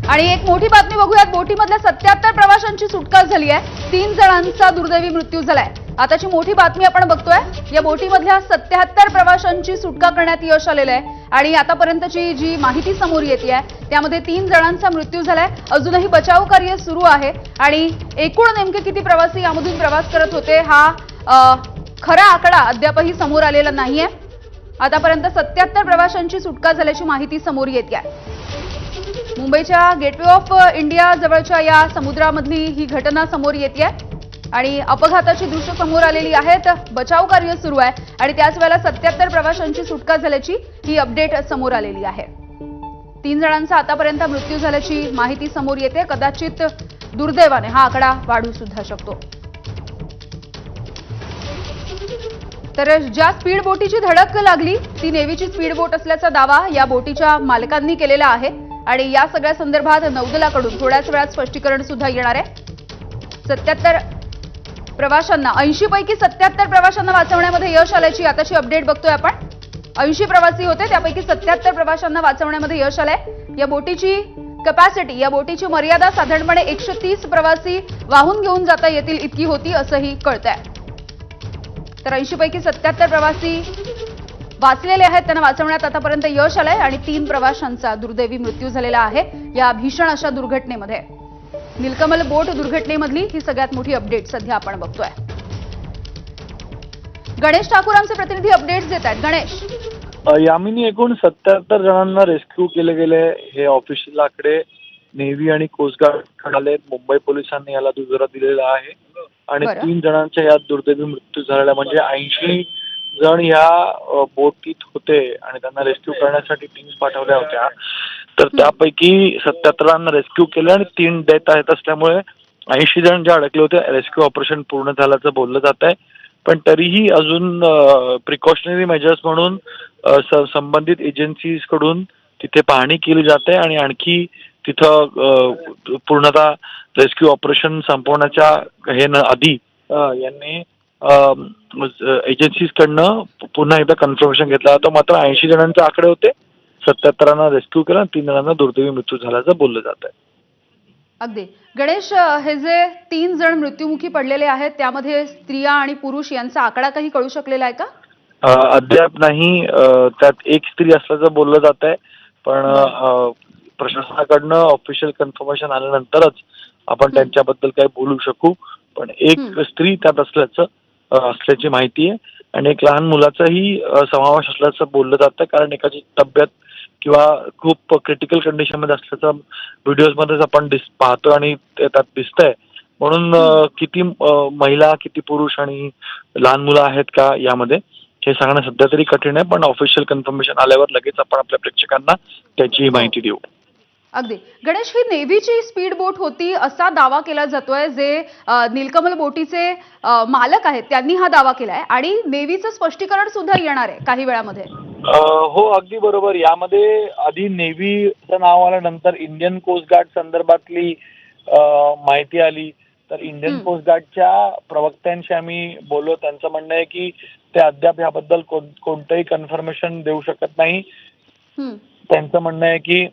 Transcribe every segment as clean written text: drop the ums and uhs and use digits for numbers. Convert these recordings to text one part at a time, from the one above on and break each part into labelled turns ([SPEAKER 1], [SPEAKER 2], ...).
[SPEAKER 1] आणि एक मोठी बातमी बघूयात। बोटीमधल्या 77 प्रवाशांची सुटका झाली आहे। 3 जणांचा दुर्दैवी मृत्यू झालाय। आताची मोठी बातमी आपण बघतोय। या बोटीमधल्या 77 प्रवाशांची सुटका करण्यात यश आलेलं आहे आणि आतापर्यंतची जी माहिती समोर येते आहे त्यामध्ये 3 जणांचा मृत्यू झालाय। अजूनही बचाव कार्य सुरू आहे आणि एकूण नेमके किती प्रवासी यामधून प्रवास करत होते हा खरा आकडा अद्यापही समोर आलेला नाहीये। आतापर्यंत 77 प्रवाशांची सुटका झाल्याची माहिती समोर येते आहे। मुंबईच्या गेटवे ऑफ इंडिया जवळच्या या समुद्रामधली ही घटना समोर येते आणि अपघाताची दृश्य समोर आलेली आहेत। बचाव कार्य सुरू आहे आणि त्याच वेळेला 77 प्रवाशांची सुटका झाल्याची ही अपडेट समोर आलेली आहे। 3 जणांचा आतापर्यंत मृत्यू झाल्याची माहिती समोर येते। कदाचित दुर्दैवाने हा आकडा वाढू सुद्धा शकतो। तर ज्या स्पीड बोटीची धडक लागली ती नेव्हीची स्पीड बोट असल्याचा दावा या बोटीच्या मालकांनी केलेला आहे आणि या सगळ्या संदर्भात नौदलाकडून थोड्याच वेळात स्पष्टीकरण सुद्धा येणार आहे। 77 प्रवाशांना 80 पैकी 77 प्रवाशांना वाचवण्यामध्ये यश आल्याची आताची अपडेट बघतोय आपण। 80 प्रवासी होते त्यापैकी 77 प्रवाशांना वाचवण्यामध्ये यश आलंय। या बोटीची कॅपॅसिटी या बोटीची मर्यादा साधारणपणे 130 प्रवासी वाहून घेऊन जाता येतील इतकी होती असंही कळतंय। तर 80 पैकी 77 प्रवासी वाचलेले आहेत, त्यांना वाचवण्यात आतापर्यंत यश आलंय आणि 3 प्रवाशांचा दुर्दैवी मृत्यू झालेला आहे या भीषण अशा दुर्घटनेमध्ये। नीलकमल बोट दुर्घटनेमधली ही सगळ्यात मोठी अपडेट सध्या आपण बघतोय। गणेश ठाकूर आमचे प्रतिनिधी अपडेट्स देत आहेत। गणेश,
[SPEAKER 2] यामिनी एकूण 77 जणांना रेस्क्यू केले गेले हे ऑफिशियल आकडे नेव्ही आणि कोस्ट गार्ड आले। मुंबई पोलिसांनी याला दुजोरा दिलेला आहे आणि 3 जणांच्या यात दुर्दैवी मृत्यू झालेला म्हणजे 80 जण या बोटीत होते आणि त्यांना रेस्क्यू करण्यासाठी टीम्स पाठवल्या होत्या। तर त्यापैकी 77 रेस्क्यू केले आणि 3 डेथ आहेत असल्यामुळे 80 जण जे अडकले होते रेस्क्यू ऑपरेशन पूर्ण झाल्याचं बोललं जात आहे। पण तरीही अजून प्रिकॉशनरी मेजर्स म्हणून संबंधित एजन्सीज कडून तिथे पाहणी केली जाते आणि आणखी तिथं पूर्णतः रेस्क्यू ऑपरेशन संपवण्याच्या आधी यांनी एजन्सीज कडनं पुन्हा एकदा कन्फर्मेशन घेतला जातो। मात्र 80 जणांचे आकडे होते, 77 रेस्क्यू केलं, 3 जणांना दुर्दैवी मृत्यू झाल्याचं बोललं जात आहे।
[SPEAKER 1] अगदी गणेश, हे जे 3 जण मृत्युमुखी पडलेले आहेत त्यामध्ये स्त्रिया आणि पुरुष यांचा आकडा काही कळू शकलेला आहे का?
[SPEAKER 2] अद्याप नाही। त्यात एक स्त्री असल्याचं बोललं जात आहे, पण प्रशासनाकडनं ऑफिशियल कन्फर्मेशन आल्यानंतरच आपण त्यांच्याबद्दल काही बोलू शकू। पण एक स्त्री त्यात असल्याची माहिती आहे आणि एक लहान मुलाचाही समावेश असल्याचं बोललं जातं, कारण एकाची तब्येत किंवा खूप क्रिटिकल कंडिशन मध्ये असल्याचं व्हिडिओजमध्येच आपण पाहतो आणि त्यात दिसतंय। म्हणून किती महिला, किती पुरुष आणि लहान मुलं आहेत का यामध्ये हे सांगणं सध्या तरी कठीण आहे, पण ऑफिशियल कन्फर्मेशन आल्यावर लगेच आपण आपल्या प्रेक्षकांना त्याची माहिती देऊ।
[SPEAKER 1] अगदी गणेश, ही नेव्हीची स्पीड बोट होती असा दावा केला जातोय। जे नीलकमल बोटीचे मालक आहेत त्यांनी हा दावा केलाय आणि नेव्हीचं स्पष्टीकरण सुद्धा येणार आहे काही वेळामध्ये।
[SPEAKER 2] हो, अगदी बरोबर। यामध्ये आधी नेव्हीचं नाव आल्यानंतर इंडियन कोस्ट गार्ड संदर्भातली माहिती आली। तर इंडियन कोस्ट गार्डच्या प्रवक्त्यांशी आम्ही बोललो, त्यांचं म्हणणं आहे की ते अद्याप याबद्दल कोणतंही कन्फर्मेशन देऊ शकत नाही। त्यांचं म्हणणं आहे की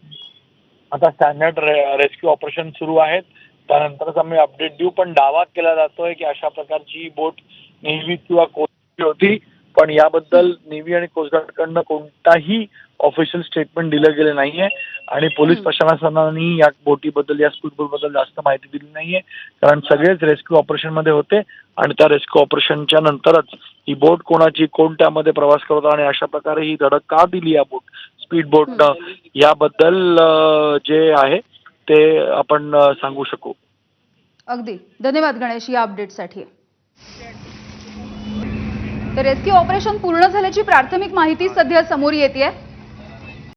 [SPEAKER 2] आता स्टँडर्ड रेस्क्यू ऑपरेशन सुरू आहेत, त्यानंतरच आम्ही अपडेट देऊ। पण दावा केला जातोय की अशा प्रकारची बोट नेव्ही किंवा कोस्ट होती, पण याबद्दल नेव्ही आणि कोस्ट गार्डकडनं कोणताही ऑफिशियल स्टेटमेंट दिलं गेलं नाहीये आणि पोलीस प्रशासनाने या बोटीबद्दल, या स्पीड बोटबद्दल जास्त माहिती दिली नाहीये, कारण सगळेच रेस्क्यू ऑपरेशन मध्ये होते आणि त्या रेस्क्यू ऑपरेशनच्या नंतरच ही बोट कोणाची, कोण त्यामध्ये प्रवास करत होता आणि अशा प्रकारे ही धडक का दिली या स्पीड बोटनं याबद्दल जे आहे ते आपण सांगू शकू।
[SPEAKER 1] अगदी धन्यवाद गणेश या अपडेटसाठी। तर रेस्क्यू ऑपरेशन पूर्ण झाल्याची प्राथमिक माहिती सध्या समोर येते आहे।